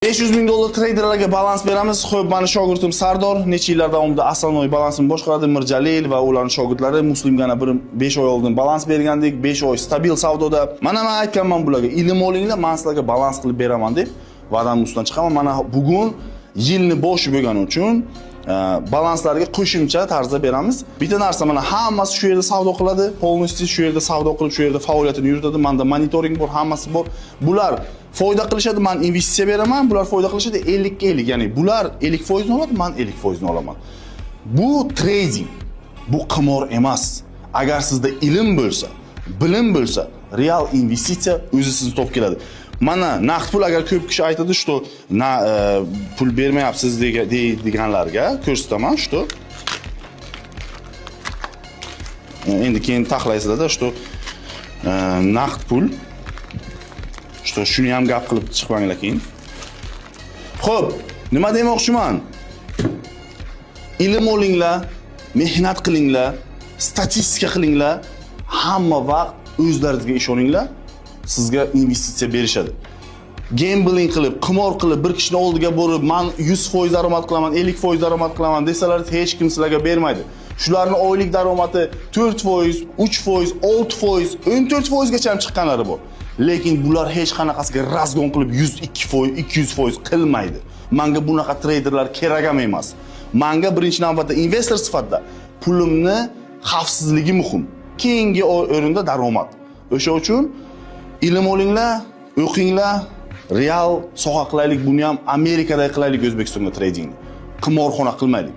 $500 ming traderlarga balans beramiz. Xo'p, meni shogirdim Sardor necha yillar davomida Asanoy balansini boshqaradi. Mirjalil va ularning shogirdlari Muslimgana 5 oy oldin balans bergandik. 5 oy stabil savdoda. Mana men aytganman bularga, ilm olinglar, men sizlarga balans qilib beraman deb va'damni ustidan chiqaman. Mana bugun yilni boshi bo'lgani uchun balanslarga qo'shimcha tarzda beramiz. Bitta narsa, mana hammasi shu yerda savdo qiladi. Polностью shu yerda savdo qilib, shu yerda faoliyatini yuritadi. Menda monitoring bor, hammasi bor. Bular foyda qilishadi, men investitsiya beraman. Bular foyda qilishadi 50 ga 50. Ya'ni bular 50% ni oladi, men 50% ni olaman. Bu trading. Bu qimor emas. Agar sizda ilm bo'lsa, bilim bo'lsa, real investitsiya o'zi sizni topib keladi. Mana naqd pul, agar ko'p kishi aytadi, что pul bermayapsiz deganlarga ko'rsataman, что endi keyin taxlaysizlar-da, что naqd pul, что shuni ham gap qilib chiqmanglar keyin. Xo'p, nima demoqchiman? Ilm olinglar, mehnat qilinglar, statistika qilinglar, hamma vaqt o'zlaringizga ishoninglar. Sizga investitsiya berishadi. Gambling qilib, qimor qilib, bir kishini oldiga borib, men 100% daromad qilaman, 50% daromad qilaman desalar, hech kim sizlarga bermaydi. Shularning oylik daromadi 4%, 3%, 6%, 14% gacha ham chiqqanlari bor. Lekin bular hech qanaqasiga razgon qilib 102%, 200% qilmaydi. Menga bunaqa traderlar kerak ham emas. Menga birinchi navbatda investor sifatida pulimni xavfsizligi muhim. Keyingi o'rinda daromad. O'sha uchun ilm olinglar, o'qinglar, real soha qilaylik, buni ham Amerikada qilaylik, O'zbekistonga tradingni. Qimorxona qilmaylik.